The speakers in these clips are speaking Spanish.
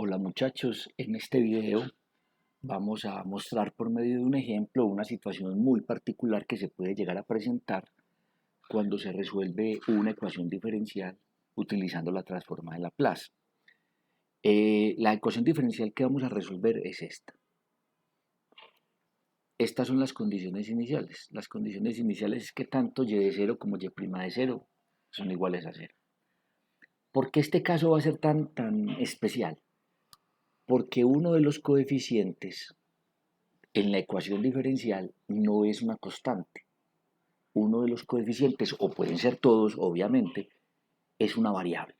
Hola muchachos, en este video vamos a mostrar por medio de un ejemplo una situación muy particular que se puede llegar a presentar cuando se resuelve una ecuación diferencial utilizando la transformada de Laplace. La ecuación diferencial que vamos a resolver es esta. Estas son las condiciones iniciales. Las condiciones iniciales es que tanto y de 0 como y' de 0 son iguales a 0. ¿Por qué este caso va a ser tan especial? Porque uno de los coeficientes en la ecuación diferencial no es una constante. Uno de los coeficientes, o pueden ser todos, obviamente, es una variable.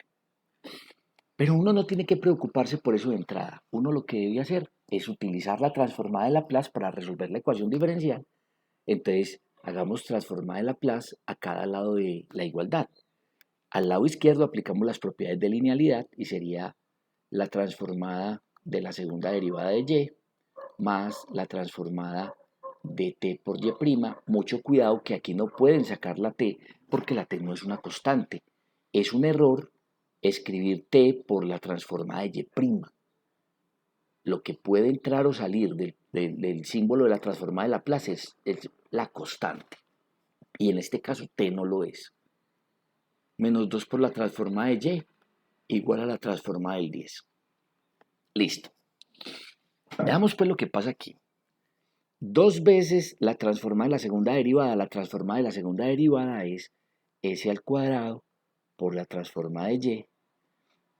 Pero uno no tiene que preocuparse por eso de entrada. Uno lo que debe hacer es utilizar la transformada de Laplace para resolver la ecuación diferencial. Entonces, hagamos transformada de Laplace a cada lado de la igualdad. Al lado izquierdo aplicamos las propiedades de linealidad y sería la transformada de la segunda derivada de y más la transformada de t por y'. Mucho cuidado que aquí no pueden sacar la t porque la t no es una constante. Es un error escribir t por la transformada de y'. Lo que puede entrar o salir del símbolo de la transformada de Laplace es la constante. Y en este caso t no lo es. Menos 2 por la transformada de y igual a la transformada del 10. Listo. Veamos pues lo que pasa aquí. Dos veces la transformada de la segunda derivada. La transformada de la segunda derivada es s al cuadrado por la transformada de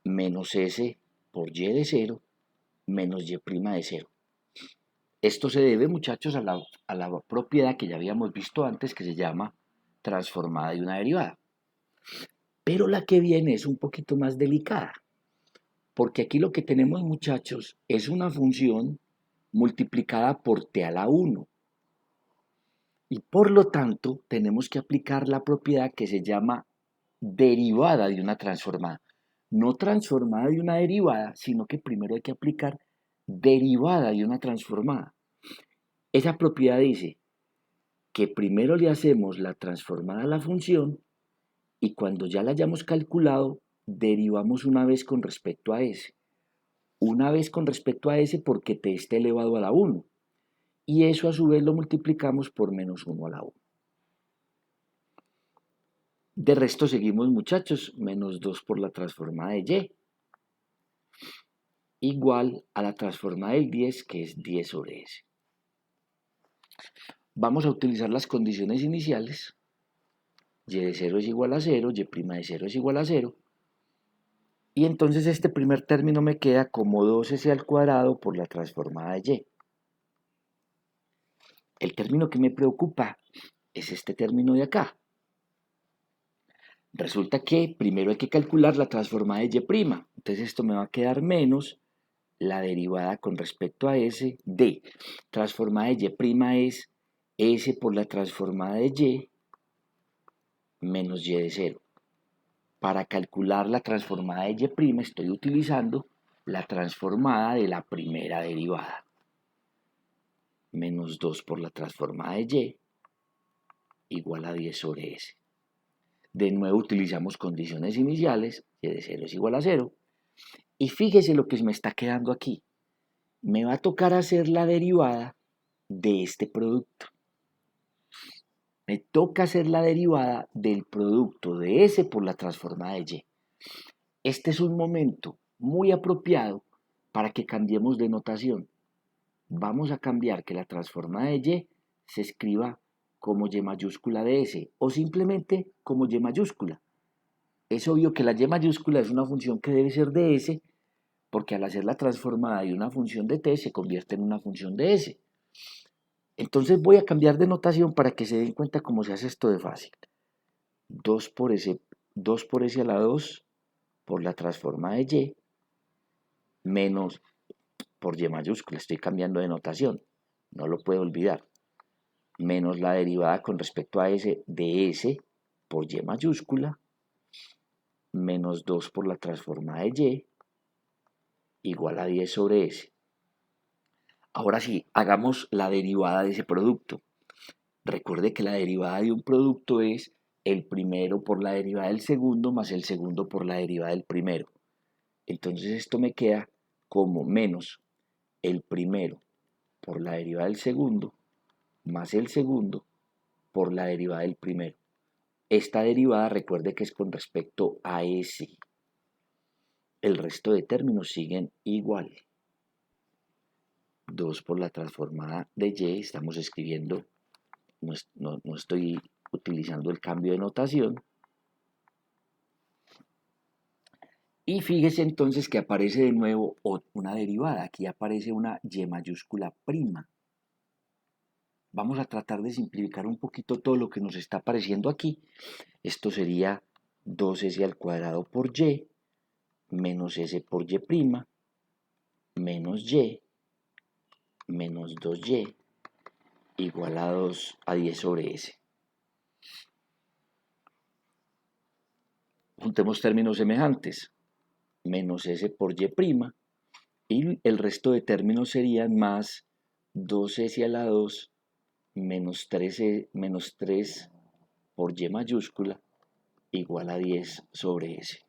y menos s por y de 0 menos y' de 0. Esto se debe, muchachos, a la propiedad que ya habíamos visto antes que se llama transformada de una derivada. Pero la que viene es un poquito más delicada. Porque aquí lo que tenemos, muchachos, es una función multiplicada por t a la 1. Y por lo tanto, tenemos que aplicar la propiedad que se llama derivada de una transformada. No transformada de una derivada, sino que primero hay que aplicar derivada de una transformada. Esa propiedad dice que primero le hacemos la transformada a la función y cuando ya la hayamos calculado, derivamos una vez con respecto a s. Una vez con respecto a s porque t está elevado a la 1. Y eso a su vez lo multiplicamos por menos 1 a la 1. De resto seguimos, muchachos, menos 2 por la transformada de y igual a la transformada del 10, que es 10 sobre s. Vamos a utilizar las condiciones iniciales. Y de 0 es igual a 0, y' de 0 es igual a 0. Y entonces este primer término me queda como 2s al cuadrado por la transformada de y. El término que me preocupa es este término de acá. Resulta que primero hay que calcular la transformada de y'. Entonces esto me va a quedar menos la derivada con respecto a s de transformada de y' es s por la transformada de y menos y de 0. Para calcular la transformada de y' estoy utilizando la transformada de la primera derivada. Menos 2 por la transformada de y igual a 10 sobre s. De nuevo utilizamos condiciones iniciales, y de 0 es igual a 0. Y fíjese lo que me está quedando aquí. Me va a tocar hacer la derivada de este producto. Me toca hacer la derivada del producto de s por la transformada de y. Este es un momento muy apropiado para que cambiemos de notación. Vamos a cambiar que la transformada de y se escriba como y mayúscula de s o simplemente como y mayúscula. Es obvio que la y mayúscula es una función que debe ser de s porque al hacer la transformada de una función de t se convierte en una función de s. Entonces voy a cambiar de notación para que se den cuenta cómo se hace esto de fácil. 2 por s a la 2 por la transformada de y menos por y mayúscula, estoy cambiando de notación, no lo puedo olvidar, menos la derivada con respecto a s de s por y mayúscula, menos 2 por la transformada de y igual a 10 sobre s. Ahora sí, hagamos la derivada de ese producto. Recuerde que la derivada de un producto es el primero por la derivada del segundo más el segundo por la derivada del primero. Entonces esto me queda como menos el primero por la derivada del segundo más el segundo por la derivada del primero. Esta derivada recuerde que es con respecto a S. El resto de términos siguen igual. 2 por la transformada de Y, estamos escribiendo, no estoy utilizando el cambio de notación. Y fíjese entonces que aparece de nuevo una derivada, aquí aparece una Y mayúscula prima. Vamos a tratar de simplificar un poquito todo lo que nos está apareciendo aquí. Esto sería 2S al cuadrado por Y, menos S por Y prima, menos Y, menos 2Y, igual a 10 sobre S. Juntemos términos semejantes, menos S por Y prima, y el resto de términos serían más 2S a la 2 menos 3 por Y mayúscula igual a 10 sobre S.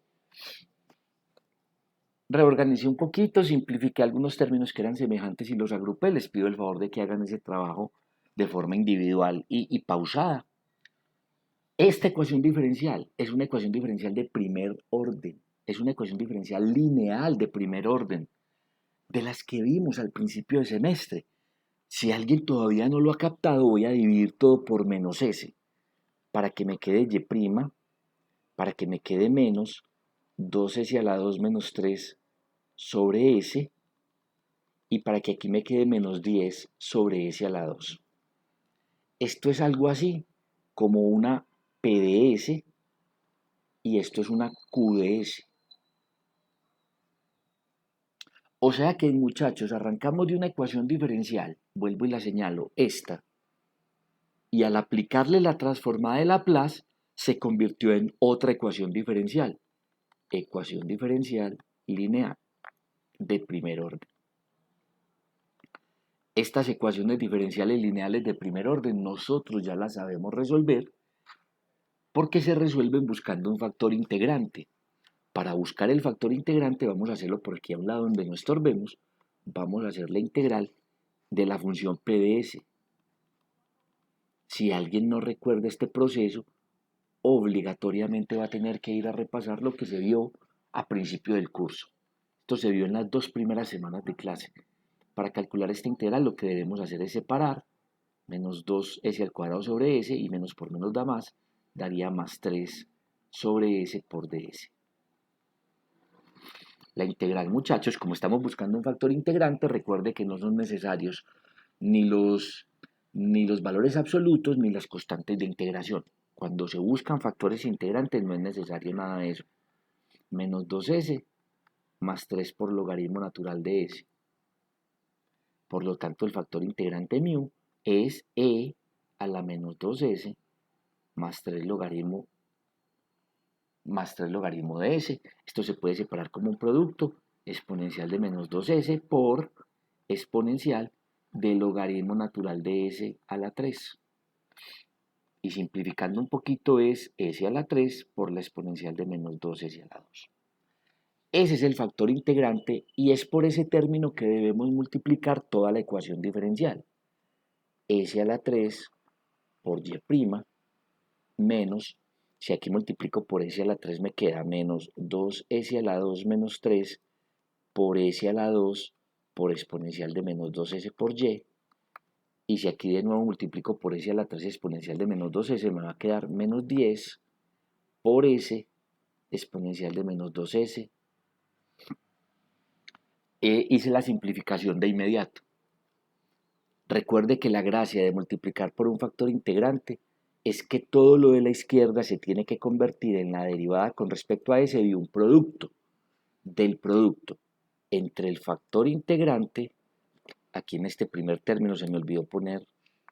Reorganicé un poquito, simplifiqué algunos términos que eran semejantes y los agrupé. Les pido el favor de que hagan ese trabajo de forma individual y pausada. Esta ecuación diferencial es una ecuación diferencial de primer orden. Es una ecuación diferencial lineal de primer orden, de las que vimos al principio del semestre. Si alguien todavía no lo ha captado, voy a dividir todo por menos S, para que me quede Y', para que me quede menos 2S a la 2 menos 3 sobre S, y para que aquí me quede menos 10 sobre S a la 2. Esto es algo así como una P de S y esto es una Q de S. O sea que, muchachos, arrancamos de una ecuación diferencial, vuelvo y la señalo, esta, y al aplicarle la transformada de Laplace se convirtió en otra ecuación diferencial lineal de primer orden. Estas ecuaciones diferenciales lineales de primer orden nosotros ya las sabemos resolver porque se resuelven buscando un factor integrante. Para buscar el factor integrante vamos a hacerlo por aquí a un lado donde no estorbemos. Vamos a hacer la integral de la función P de S. Si alguien no recuerda este proceso, obligatoriamente va a tener que ir a repasar lo que se vio a principio del curso. Esto se vio en las 2 primeras semanas de clase. Para calcular esta integral lo que debemos hacer es separar menos 2S al cuadrado sobre S y menos por menos da más, daría más 3 sobre S por ds. La integral, muchachos, como estamos buscando un factor integrante, recuerde que no son necesarios ni los valores absolutos ni las constantes de integración. Cuando se buscan factores integrantes no es necesario nada de eso. Menos 2S más 3 por logaritmo natural de S. Por lo tanto, el factor integrante μ es E a la menos 2S más 3 logaritmo de S. Esto se puede separar como un producto exponencial de menos 2S por exponencial del logaritmo natural de S a la 3. Y simplificando un poquito es S a la 3 por la exponencial de menos 2S a la 2. Ese es el factor integrante y es por ese término que debemos multiplicar toda la ecuación diferencial. S a la 3 por Y' menos, si aquí multiplico por S a la 3 me queda menos 2S a la 2 menos 3 por S a la 2 por exponencial de menos 2S por Y. Y si aquí de nuevo multiplico por S a la 3 exponencial de menos 2S me va a quedar menos 10 por S exponencial de menos 2S. Hice la simplificación de inmediato. Recuerde que la gracia de multiplicar por un factor integrante es que todo lo de la izquierda se tiene que convertir en la derivada con respecto a S de un producto, del producto entre el factor integrante, aquí en este primer término se me olvidó poner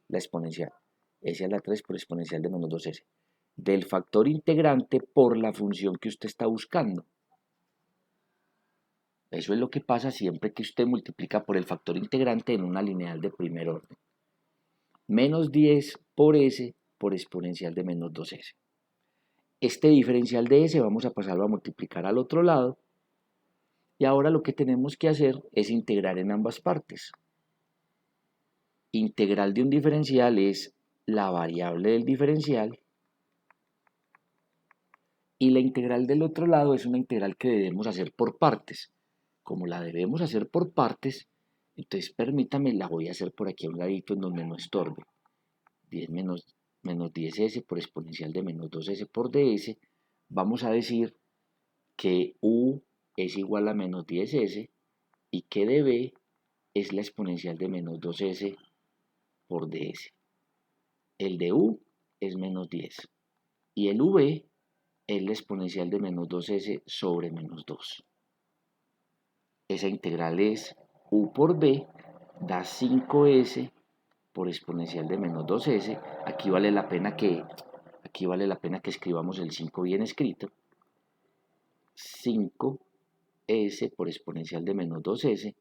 la exponencial, S a la 3 por exponencial de menos 2S, del factor integrante por la función que usted está buscando. Eso es lo que pasa siempre que usted multiplica por el factor integrante en una lineal de primer orden. Menos 10 por S por exponencial de menos 2S. Este diferencial de S vamos a pasarlo a multiplicar al otro lado Y ahora lo que tenemos que hacer es integrar en ambas partes. Integral de un diferencial es la variable del diferencial y la integral del otro lado es una integral que debemos hacer por partes. Como la debemos hacer por partes, entonces permítame, la voy a hacer por aquí a un ladito en donde no estorbe. 10 menos 10s por exponencial de menos 2s por ds. Vamos a decir que u es igual a menos 10s y que db es la exponencial de menos 2s por ds. El de u es menos 10 y el v es la exponencial de menos 2s sobre menos 2. Esa integral es u por b, da 5s por exponencial de menos 2s. Aquí vale la pena que escribamos el 5 bien escrito. 5s por exponencial de menos 2s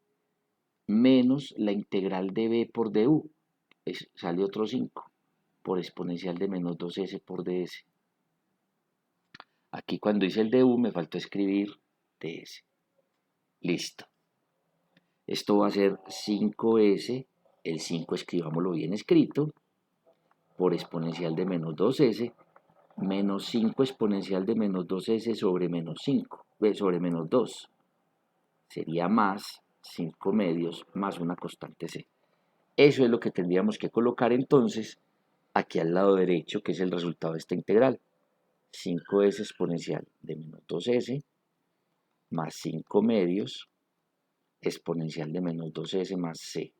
menos la integral de b por du. Sale otro 5 por exponencial de menos 2s por ds. Aquí cuando hice el du me faltó escribir ds. Listo. Esto va a ser 5s, el 5 escribámoslo bien escrito, por exponencial de menos 2s, menos 5 exponencial de menos 2s sobre menos 5, sobre menos 2. Sería más 5 medios más una constante c. Eso es lo que tendríamos que colocar entonces aquí al lado derecho, que es el resultado de esta integral. 5s exponencial de menos 2s más 5 medios exponencial de menos 2s más c.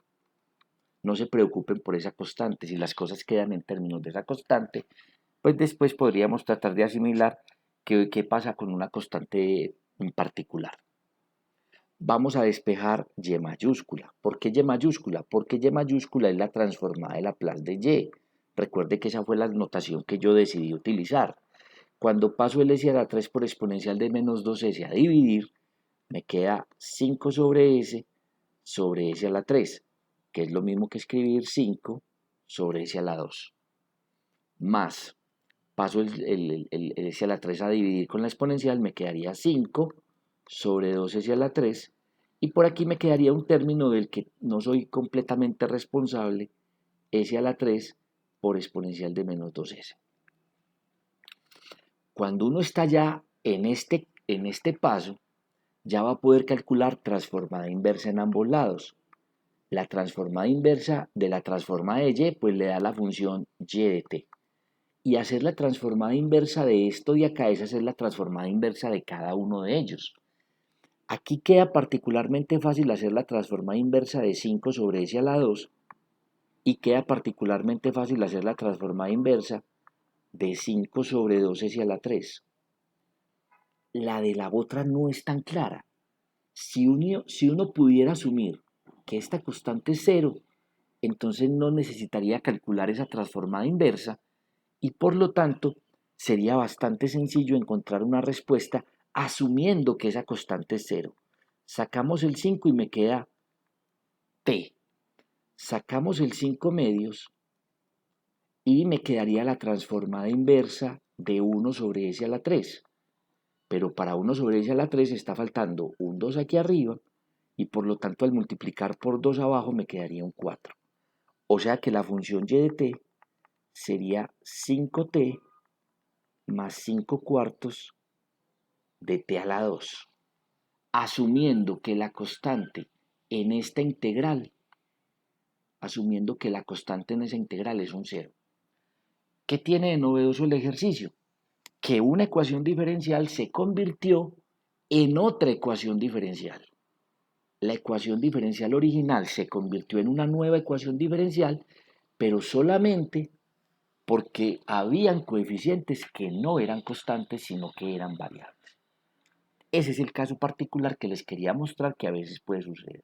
No se preocupen por esa constante. Si las cosas quedan en términos de esa constante, pues después podríamos tratar de asimilar qué pasa con una constante en particular. Vamos a despejar y mayúscula. ¿Por qué y mayúscula? Porque y mayúscula es la transformada de Laplace de y. Recuerde que esa fue la notación que yo decidí utilizar. Cuando paso el s a la 3 por exponencial de menos 2s a dividir, me queda 5 sobre s a la 3, que es lo mismo que escribir 5 sobre s a la 2. Más, paso el s a la 3 a dividir con la exponencial, me quedaría 5 sobre 2s a la 3, y por aquí me quedaría un término del que no soy completamente responsable, s a la 3 por exponencial de menos 2s. Cuando uno está ya en este paso, ya va a poder calcular transformada inversa en ambos lados. La transformada inversa de la transformada de y, pues le da la función y de t. Y hacer la transformada inversa de esto de acá es hacer la transformada inversa de cada uno de ellos. Aquí queda particularmente fácil hacer la transformada inversa de 5 sobre s a la 2 y queda particularmente fácil hacer la transformada inversa de 5 sobre 2s a la 3. La de la otra no es tan clara. Si uno pudiera asumir que esta constante es 0, entonces no necesitaría calcular esa transformada inversa y por lo tanto sería bastante sencillo encontrar una respuesta asumiendo que esa constante es 0. Sacamos el 5 y me queda t. Sacamos el 5 medios y me quedaría la transformada inversa de 1 sobre s a la 3. Pero para 1 sobre s a la 3 está faltando un 2 aquí arriba y por lo tanto al multiplicar por 2 abajo me quedaría un 4. O sea que la función y de t sería 5t más 5 cuartos de t a la 2, asumiendo que la constante en esta integral, asumiendo que la constante en esa integral es un 0. ¿Qué tiene de novedoso el ejercicio? Que una ecuación diferencial se convirtió en otra ecuación diferencial. La ecuación diferencial original se convirtió en una nueva ecuación diferencial, pero solamente porque habían coeficientes que no eran constantes, sino que eran variables. Ese es el caso particular que les quería mostrar que a veces puede suceder.